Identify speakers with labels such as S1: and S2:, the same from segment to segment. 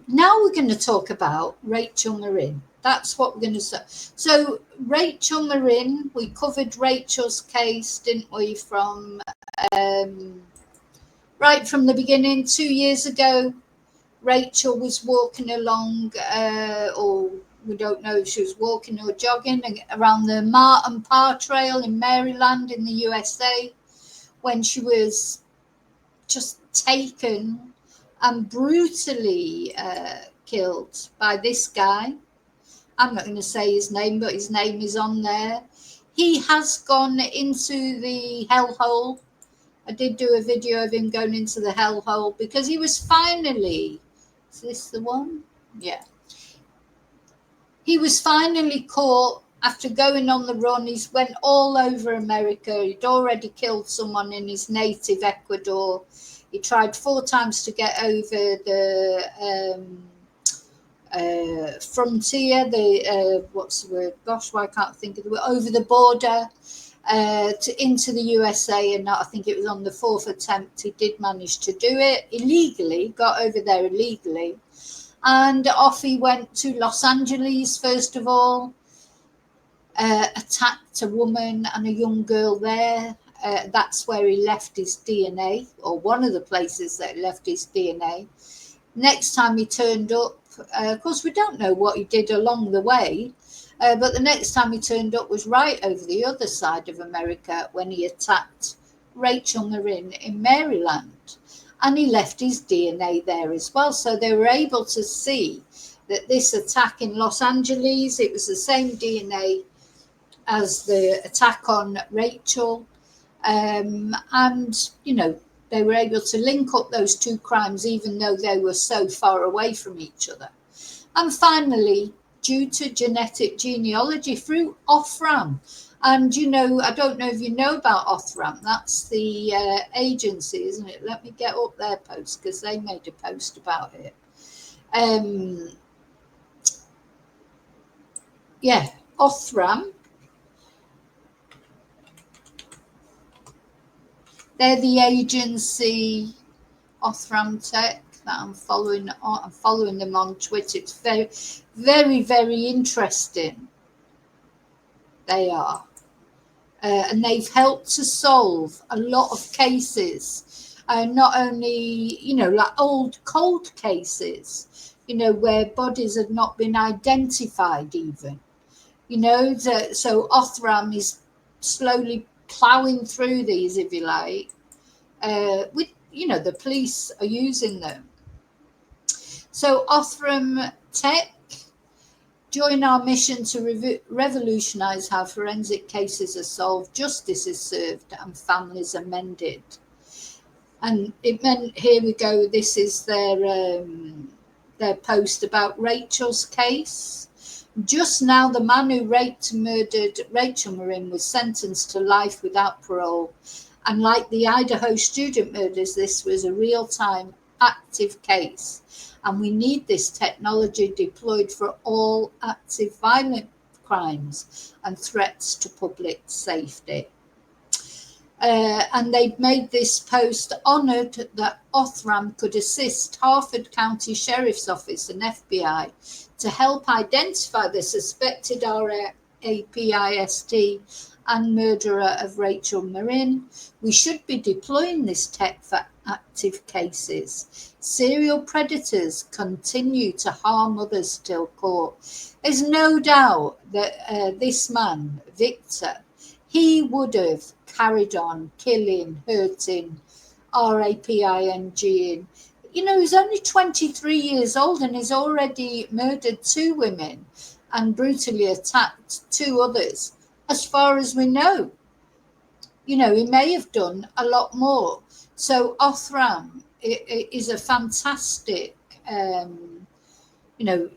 S1: Now we're going to talk about Racel Marin. That's what we're going to say. So Racel Marin, we covered Rachel's case, didn't we, from right from the beginning. 2 years ago, Racel was walking along, or we don't know if she was walking or jogging around the Martin Parr Trail in Maryland in the USA, when she was just taken and brutally killed by this guy. I'm not going to say his name, but his name is on there. He has gone into the hellhole. I did do a video of him going into the hellhole because he was finally, is this the one? Yeah. He was finally caught after going on the run. He went all over America. He'd already killed someone in his native Ecuador. He tried 4 times to get over the frontier, what's the word? Gosh, why can't I think of the word? Over the border into the USA, and I think it was on the 4th attempt he did manage to do it illegally, got over there illegally, and off he went to Los Angeles first of all, attacked a woman and a young girl there. That's where he left his DNA, or one of the places that he left his DNA. Next time he turned up, of course, we don't know what he did along the way, but the next time he turned up was right over the other side of America when he attacked Racel Marin in Maryland. And he left his DNA there as well. So they were able to see that this attack in Los Angeles, it was the same DNA as the attack on Racel. And, you know, they were able to link up those 2 crimes, even though they were so far away from each other. And finally, due to genetic genealogy through Othram. And, you know, I don't know if you know about Othram. That's the agency, isn't it? Let me get up their post because they made a post about it. Yeah, Othram. They're the agency, Othram Tech, that I'm following. I'm following them on Twitter. It's very, very, very interesting. They are. And they've helped to solve a lot of cases. Not only, you know, like old cold cases, you know, where bodies have not been identified even. You know, so Othram is slowly ploughing through these, if you like, with, you know, the police are using them. So Othram Tech, join our mission to revolutionize how forensic cases are solved, justice is served, and families are mended. And it meant, here we go, this is their post about Rachel's case. Just now, the man who raped and murdered Racel Marin was sentenced to life without parole. And like the Idaho student murders, this was a real-time active case. And we need this technology deployed for all active violent crimes and threats to public safety. And they've made this post honoured that Othram could assist Harford County Sheriff's Office and FBI to help identify the suspected rapist and murderer of Racel Marin. We should be deploying this tech for active cases. Serial predators continue to harm others till caught. There's no doubt that this man, Victor, he would have carried on killing, hurting, raping. You know, he's only 23 years old and he's already murdered 2 women and brutally attacked 2 others, as far as we know. You know, he may have done a lot more. So Othram is a fantastic, you know,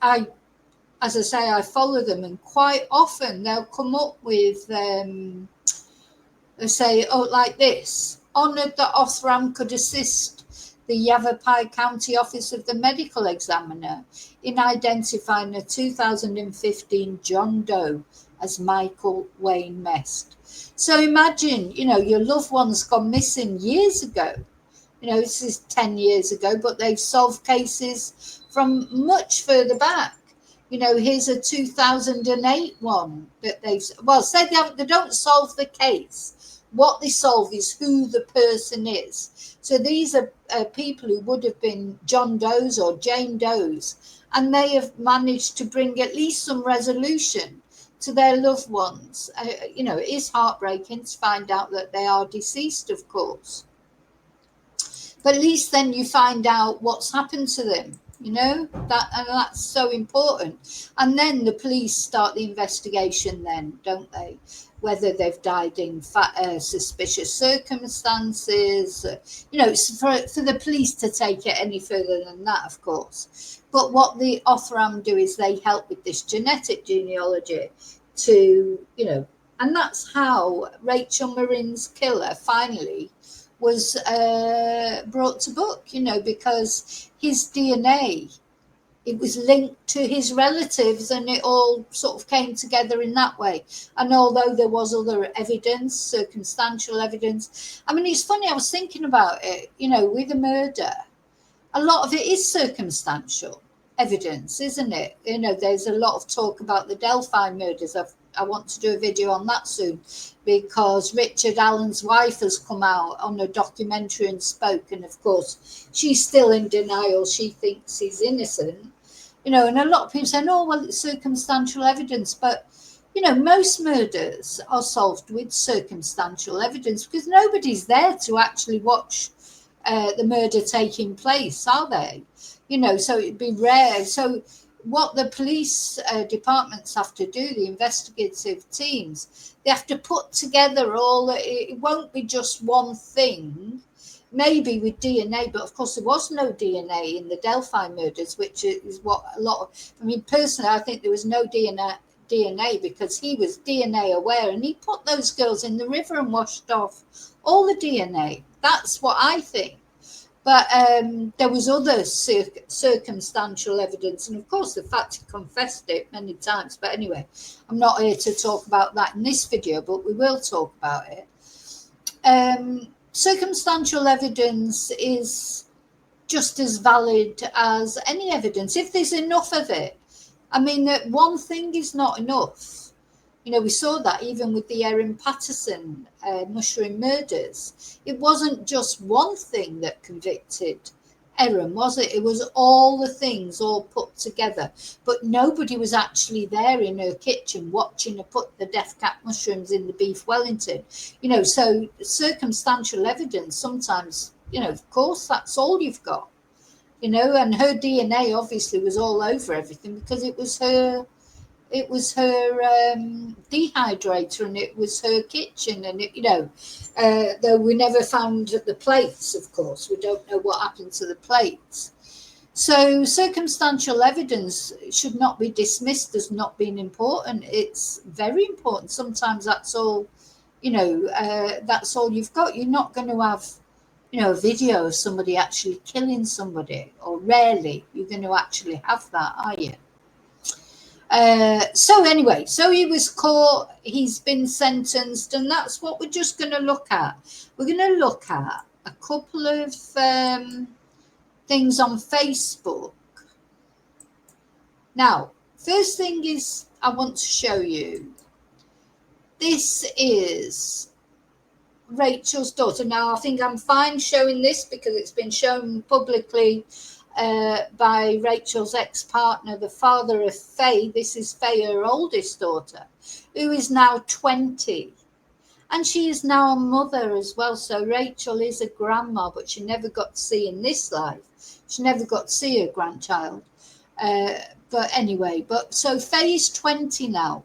S1: as I say, I follow them, and quite often they'll come up with, they say, oh, like this: honoured that Othram could assist the Yavapai County Office of the Medical Examiner in identifying a 2015 John Doe as Michael Wayne Mest. So imagine, you know, your loved one's gone missing years ago, This is 10 years ago, but they've solved cases from much further back. Here's a 2008 one that say they don't solve the case. What they solve is who the person is. So these are people who would have been John Does or Jane Does, and they have managed to bring at least some resolution to their loved ones. It is heartbreaking to find out that they are deceased, of course. But at least then you find out what's happened to them, that's so important. And then the police start the investigation then, don't they? Whether they've died in suspicious circumstances, it's for the police to take it any further than that, of course. But what the Othram do is they help with this genetic genealogy to, and that's how Rachel Marin's killer finally was brought to book, because his DNA, it was linked to his relatives, and it all sort of came together in that way. And although there was other evidence, circumstantial evidence, it's funny, I was thinking about it, with a murder, a lot of it is circumstantial evidence, isn't it? There's a lot of talk about the Delphi murders. I want to do a video on that soon, because Richard Allen's wife has come out on a documentary and spoke, and of course she's still in denial. She thinks he's innocent, and a lot of people say, oh well, it's circumstantial evidence, but most murders are solved with circumstantial evidence, because nobody's there to actually watch the murder taking place, are they? So it'd be rare. So what the police departments have to do, the investigative teams, they have to put together it won't be just one thing, maybe with DNA, but of course there was no DNA in the Delphi murders, which is what a lot of, personally, I think there was no DNA because he was DNA aware, and he put those girls in the river and washed off all the DNA. That's what I think. But there was other circumstantial evidence, and of course the fact he confessed it many times. But anyway, I'm not here to talk about that in this video, but we will talk about it. Circumstantial evidence is just as valid as any evidence, if there's enough of it. That one thing is not enough. We saw that even with the Erin Patterson mushroom murders. It wasn't just one thing that convicted Erin, was it? It was all the things all put together. But nobody was actually there in her kitchen watching her put the death cap mushrooms in the beef Wellington. So circumstantial evidence sometimes, of course, that's all you've got. And her DNA obviously was all over everything because it was her dehydrator, and it was her kitchen, and though we never found the plates, of course, we don't know what happened to the plates. So circumstantial evidence should not be dismissed as not being important. It's very important. Sometimes that's all that's all you've got. You're not going to have a video of somebody actually killing somebody, or rarely you're going to actually have that, are you? So anyway, so he was caught, he's been sentenced, and that's what we're just going to look at. We're going to look at a couple of things on Facebook. Now, first thing is I want to show you. This is Rachel's daughter. Now, I think I'm fine showing this because it's been shown publicly by Rachel's ex-partner, the father of Faye. This is Faye, her oldest daughter, who is now 20. And she is now a mother as well. So Rachel is a grandma, but she never got to see in this life. She never got to see her grandchild. But anyway, so Faye is 20 now.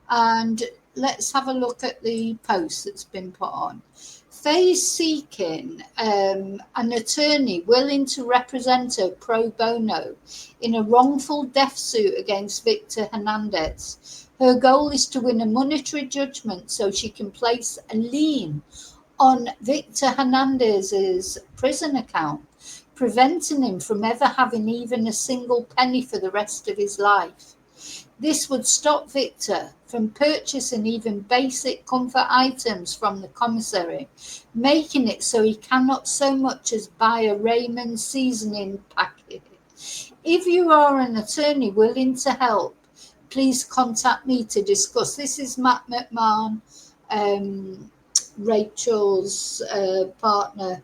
S1: And let's have a look at the post that's been put on. Faye is seeking an attorney willing to represent her pro bono in a wrongful death suit against Victor Hernandez. Her goal is to win a monetary judgment so she can place a lien on Victor Hernandez's prison account, preventing him from ever having even a single penny for the rest of his life. This would stop Victor from purchasing even basic comfort items from the commissary, making it so he cannot so much as buy a Raymond seasoning packet. If you are an attorney willing to help, please contact me to discuss. This is Matt McMahon, Rachel's partner,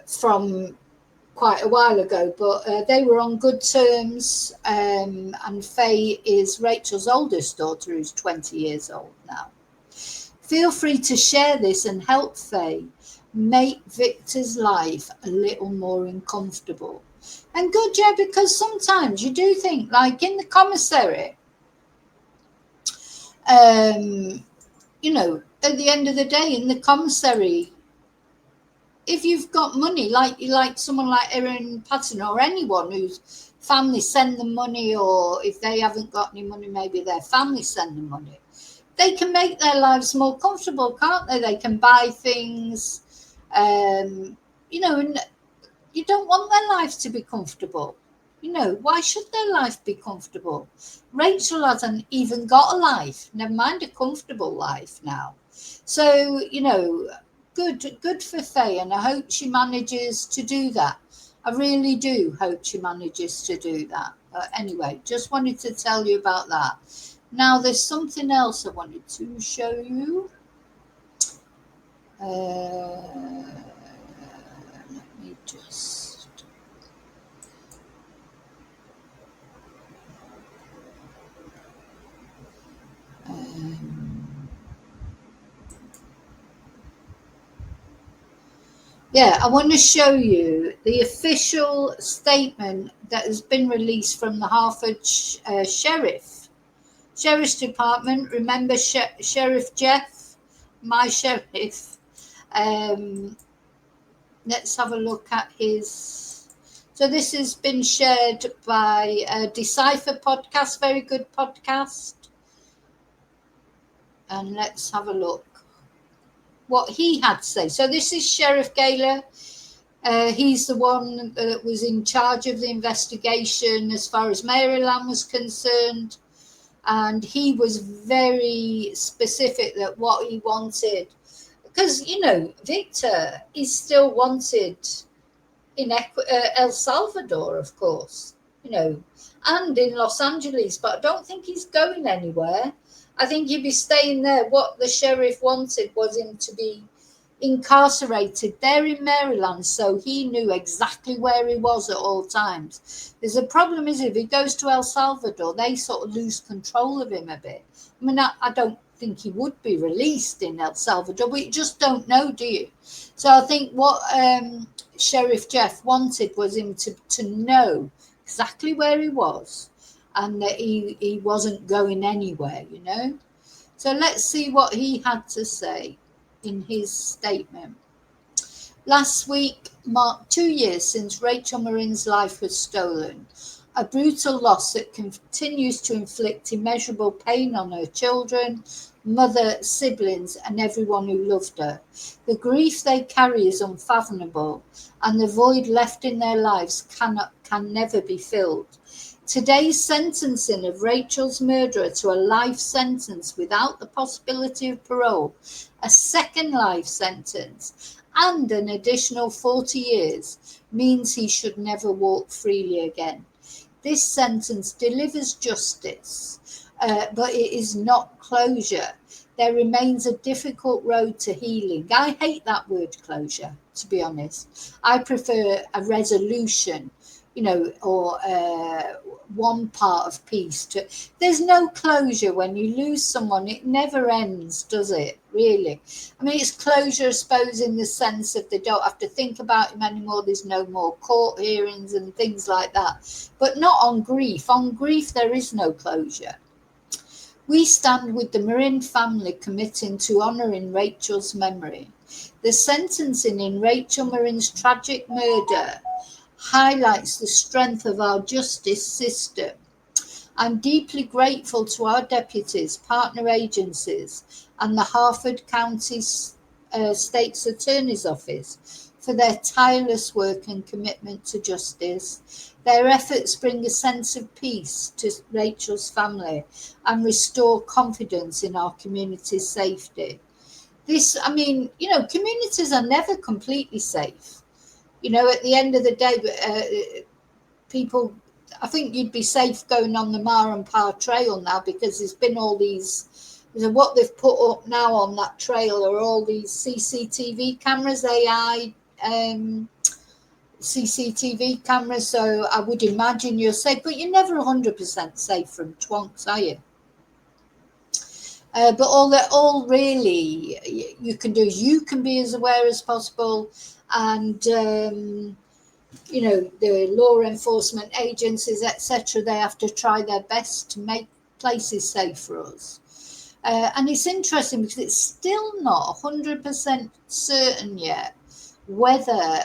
S1: from quite a while ago, but they were on good terms, and Faye is Rachel's oldest daughter, who's 20 years old now. Feel free to share this and help Faye make Victor's life a little more uncomfortable. And good, yeah, because sometimes you do think, like in the commissary, at the end of the day, in the commissary, if you've got money, like someone like Erin Patton or anyone whose family send them money, or if they haven't got any money, maybe their family send them money, they can make their lives more comfortable, can't they? They can buy things, and you don't want their life to be comfortable. Why should their life be comfortable? Rachel hasn't even got a life, never mind a comfortable life now. So, good for Faye, and I hope she manages to do that. I really do hope she manages to do that. Anyway, just wanted to tell you about that. Now, there's something else I wanted to show you. Let me just... I want to show you the official statement that has been released from the Hartford Sheriff's Department. Remember Sheriff Jeff, my sheriff. Let's have a look at his. So this has been shared by Decipher Podcast, very good podcast. And let's have a look what he had to say. So this is Sheriff Gaylor. He's the one that was in charge of the investigation as far as Maryland was concerned. And he was very specific that what he wanted. Because, Victor is still wanted in El Salvador, of course, and in Los Angeles. But I don't think he's going anywhere. I think he'd be staying there. What the sheriff wanted was him to be incarcerated there in Maryland, so he knew exactly where he was at all times. There's a problem is if he goes to El Salvador, they sort of lose control of him a bit. I mean, I don't think he would be released in El Salvador, but you just don't know, do you? So I think what Sheriff Jeff wanted was him to know exactly where he was, and that he wasn't going anywhere, So let's see what he had to say in his statement. Last week marked 2 years since Rachel Marin's life was stolen, a brutal loss that continues to inflict immeasurable pain on her children, mother, siblings, and everyone who loved her. The grief they carry is unfathomable, and the void left in their lives can never be filled. Today's sentencing of Rachel's murderer to a life sentence without the possibility of parole, a second life sentence, and an additional 40 years means he should never walk freely again. This sentence delivers justice, but it is not closure. There remains a difficult road to healing. I hate that word closure, to be honest. I prefer a resolution, or one part of peace. There's no closure when you lose someone. It never ends, does it? Really? I mean, it's closure, I suppose, in the sense that they don't have to think about him anymore. There's no more court hearings and things like that. But not on grief. On grief, there is no closure. We stand with the Marin family committing to honouring Rachel's memory. The sentencing in Rachel Marin's tragic murder highlights the strength of our justice system. I'm deeply grateful to our deputies, partner agencies, and the Hartford County State's Attorney's Office for their tireless work and commitment to justice. Their efforts bring a sense of peace to Rachel's family and restore confidence in our community's safety. This, I mean, communities are never completely safe. At the end of the day, people, I think you'd be safe going on the Mar and Par trail now, because there's been all these, what they've put up now on that trail are all these CCTV cameras, AI CCTV cameras. So I would imagine you're safe, but you're never 100% safe from twonks, are you? But all really you can do is you can be as aware as possible, and the law enforcement agencies, etc., they have to try their best to make places safe for us. And it's interesting because it's still not 100% certain yet whether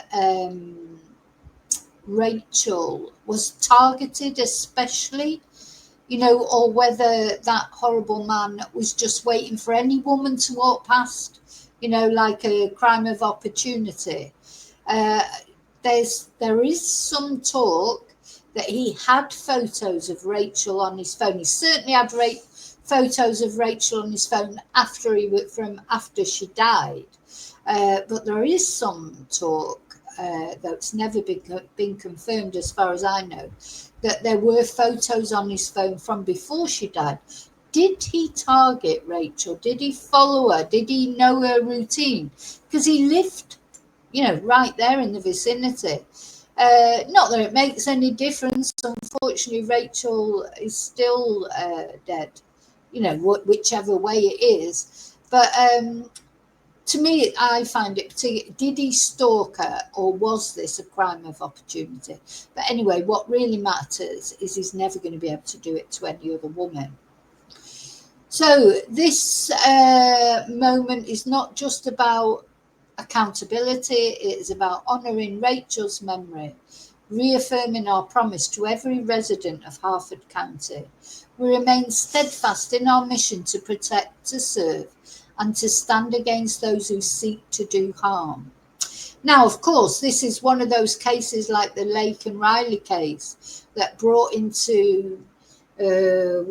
S1: Rachel was targeted especially, or whether that horrible man was just waiting for any woman to walk past, like a crime of opportunity. There is some talk that he had photos of Rachel on his phone. He certainly had photos of Rachel on his phone after she died. But there is some talk that's never been confirmed, as far as I know, that there were photos on his phone from before she died. Did he target Rachel? Did he follow her? Did he know her routine? Because he lived, right there in the vicinity. Not that it makes any difference. Unfortunately, Rachel is still dead, whichever way it is. But to me, I find it particular. Did he stalk her, or was this a crime of opportunity? But anyway, what really matters is he's never going to be able to do it to any other woman. So this moment is not just about accountability, it is about honouring Rachel's memory, reaffirming our promise to every resident of Harford County. We remain steadfast in our mission to protect, to serve, and to stand against those who seek to do harm. Now, of course, this is one of those cases like the Lake and Riley case that brought into, that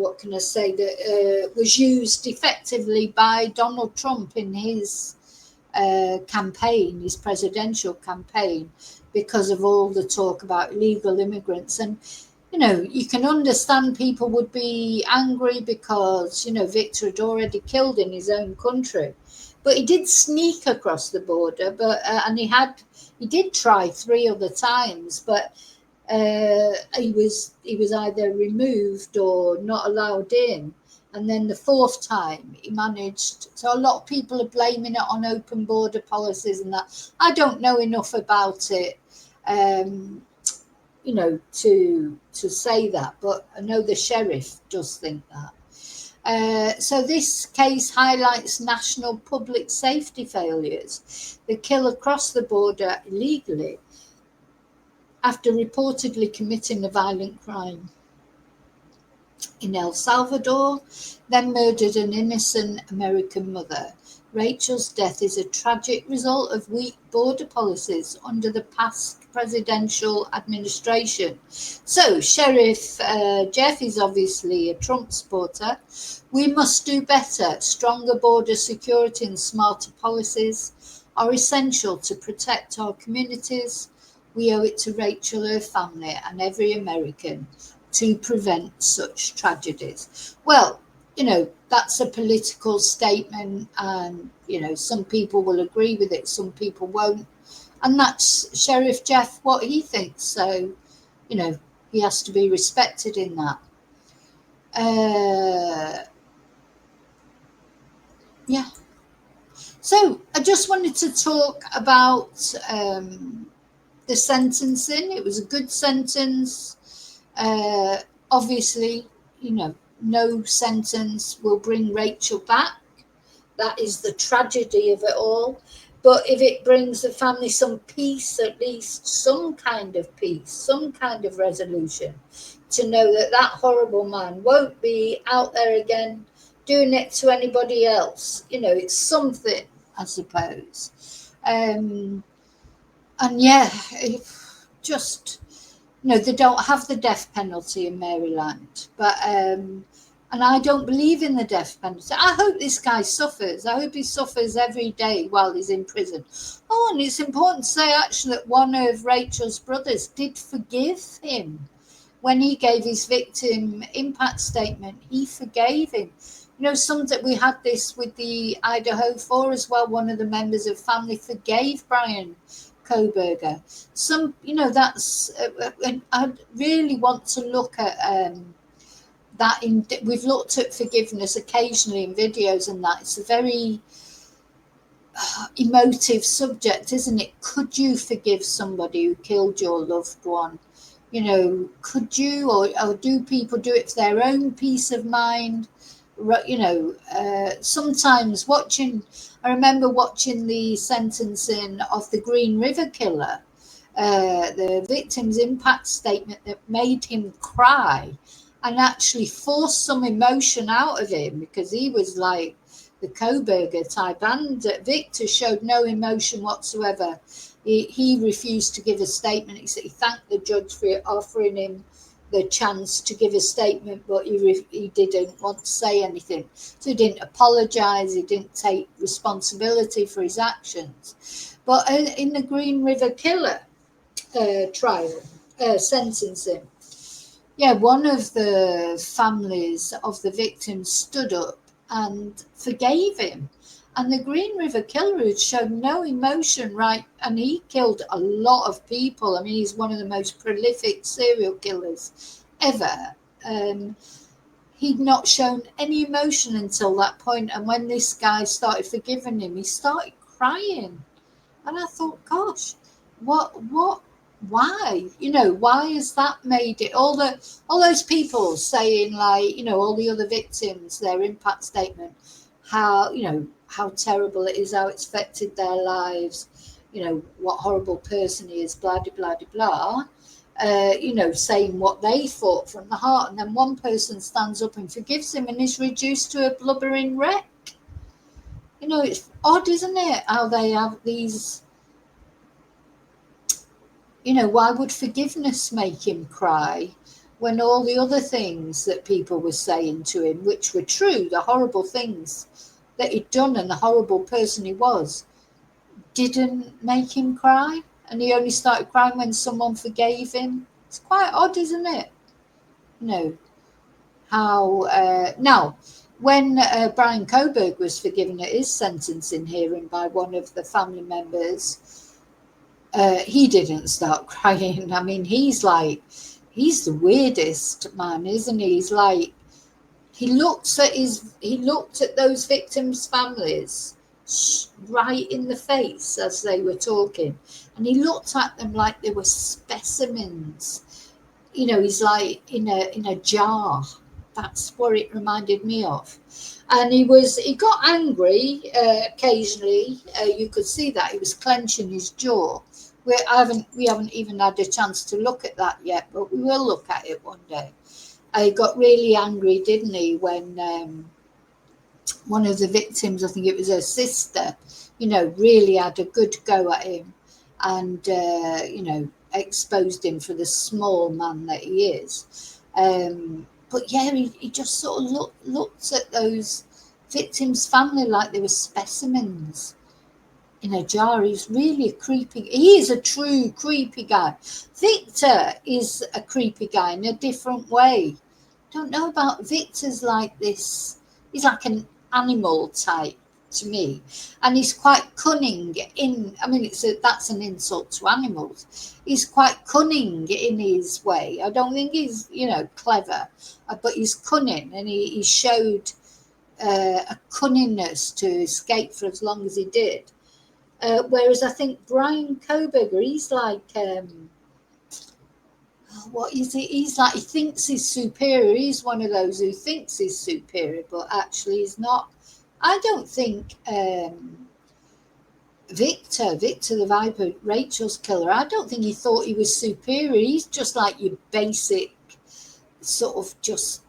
S1: was used effectively by Donald Trump in his campaign, his presidential campaign, because of all the talk about illegal immigrants. And you can understand people would be angry because Victor had already killed in his own country, but he did sneak across the border. But and he did try 3 other times, but he was either removed or not allowed in. And then the 4th time he managed. So a lot of people are blaming it on open border policies and that. I don't know enough about it, to say that, but I know the sheriff does think that. So this case highlights national public safety failures. The kill across the border illegally after reportedly committing a violent crime in El Salvador, then murdered an innocent American mother. Rachel's death is a tragic result of weak border policies under the past presidential administration. So Sheriff Jeff is obviously a Trump supporter. We must do better. Stronger border security and smarter policies are essential to protect our communities. We owe it to Rachel, her family, and every American to prevent such tragedies. Well, that's a political statement, and some people will agree with it, some people won't, and that's Sheriff Jeff, what he thinks. So he has to be respected in that. Yeah, so I just wanted to talk about the sentencing. It was a good sentence. Obviously, no sentence will bring Rachel back. That is the tragedy of it all. But if it brings the family some peace, at least some kind of peace, some kind of resolution, to know that that horrible man won't be out there again doing it to anybody else. It's something, I suppose. And yeah, just, they don't have the death penalty in Maryland, but and I don't believe in the death penalty. I hope this guy suffers. I hope he suffers every day while he's in prison. Oh, and it's important to say actually that one of Rachel's brothers did forgive him when he gave his victim impact statement. He forgave him. Something we had this with the Idaho 4 as well. One of the members of family forgave Brian Koberger. That's. I really want to look at that. We've looked at forgiveness occasionally in videos, and that it's a very emotive subject, isn't it? Could you forgive somebody who killed your loved one? Could you, or do people do it for their own peace of mind? Sometimes I remember watching the sentencing of the Green River killer, the victim's impact statement that made him cry and actually forced some emotion out of him, because he was like the Koberger type, and Victor showed no emotion whatsoever. He refused to give a statement. He thanked the judge for offering him the chance to give a statement, but he didn't want to say anything. So he didn't apologise. He didn't take responsibility for his actions. But in the Green River killer trial, sentencing, one of the families of the victim stood up and forgave him. And the Green River killer had shown no emotion, right? And he killed a lot of people. I mean, he's one of the most prolific serial killers ever. He'd not shown any emotion until that point. And when this guy started forgiving him, he started crying. And I thought, gosh, why? Why has that made it? All those people saying, like, all the other victims, their impact statement, how terrible it is, how it's affected their lives, what horrible person he is, blah, blah, blah, blah, saying what they thought from the heart. And then one person stands up and forgives him and is reduced to a blubbering wreck. It's odd, isn't it, how they have these, why would forgiveness make him cry when all the other things that people were saying to him, which were true, the horrible things that he'd done and the horrible person he was, didn't make him cry, and he only started crying when someone forgave him? It's quite odd, isn't it? How now when Brian Koberg was forgiven at his sentencing hearing by one of the family members, he didn't start crying. I mean, he's the weirdest man, isn't he? He's like, he looked at those victims' families right in the face as they were talking, and he looked at them like they were specimens. He's like in a jar. That's what it reminded me of. And he got angry occasionally. You could see that he was clenching his jaw. We haven't even had a chance to look at that yet, but we will look at it one day. He got really angry, didn't he, when one of the victims, I think it was her sister, really had a good go at him and, exposed him for the small man that he is. But yeah, he just sort of looked at those victims' family like they were specimens in a jar. He is a true creepy guy. Victor is a creepy guy in a different way. Don't know about Victor's like this. He's like an animal type to me, and he's quite cunning that's an insult to animals. He's quite cunning in his way. I don't think he's clever, but he's cunning, and he showed a cunningness to escape for as long as he did. Whereas I think Brian Koberger, he's like, what is it? He's like, he thinks he's superior. He's one of those who thinks he's superior, but actually he's not. I don't think Victor the Viper, Rachel's killer, I don't think he thought he was superior. He's just like your basic, sort of just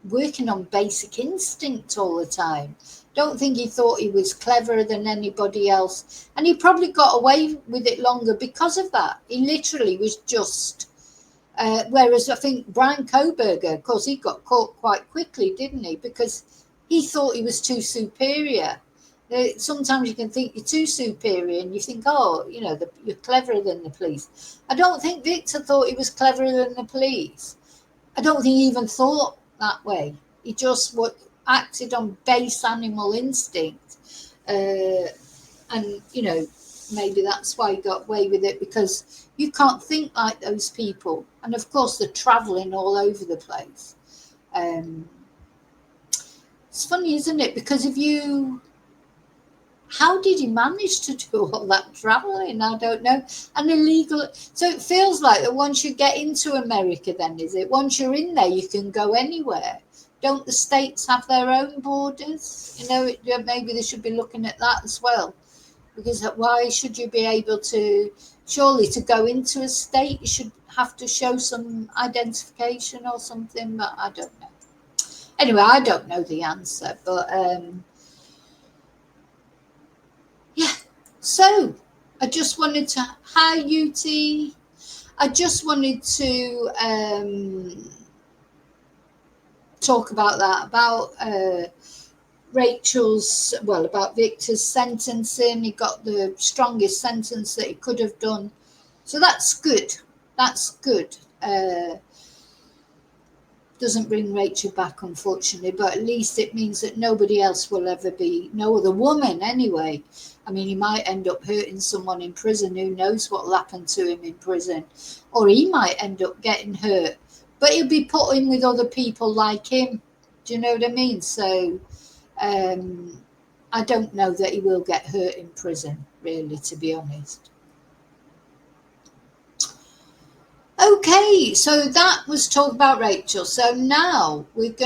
S1: working on basic instinct all the time. Don't think he thought he was cleverer than anybody else. And he probably got away with it longer because of that. He literally was just, whereas I think Brian Koberger, of course, he got caught quite quickly, didn't he? Because he thought he was too superior. Sometimes you can think you're too superior and you think, oh, you know, you're cleverer than the police. I don't think Victor thought he was cleverer than the police. I don't think he even thought that way. He just acted on base animal instinct. And, you know, maybe that's why he got away with it, because you can't think like those people. And, of course, they're travelling all over the place. It's funny, isn't it? Because how did he manage to do all that traveling? I don't know. And illegal. So it feels like that once you get into America, then, is it? Once you're in there, you can go anywhere. Don't the states have their own borders? You know, maybe they should be looking at that as well. Because why should you be able to, surely to go into a state, you should have to show some identification or something, but I don't know. Anyway, I don't know the answer, but yeah. So I just wanted to, hi UT, I just wanted to talk about that, about Rachel's, well, about Victor's sentencing. He got the strongest sentence that he could have done. So that's good. That's good. Doesn't bring Rachel back, unfortunately, but at least it means that nobody else will ever be, no other woman anyway. I mean, he might end up hurting someone in prison. Who knows what will happen to him in prison? Or he might end up getting hurt. But he'll be put in with other people like him. Do you know what I mean? So I don't know that he will get hurt in prison, really, to be honest. Okay, so that was talk about Rachel. So now we're going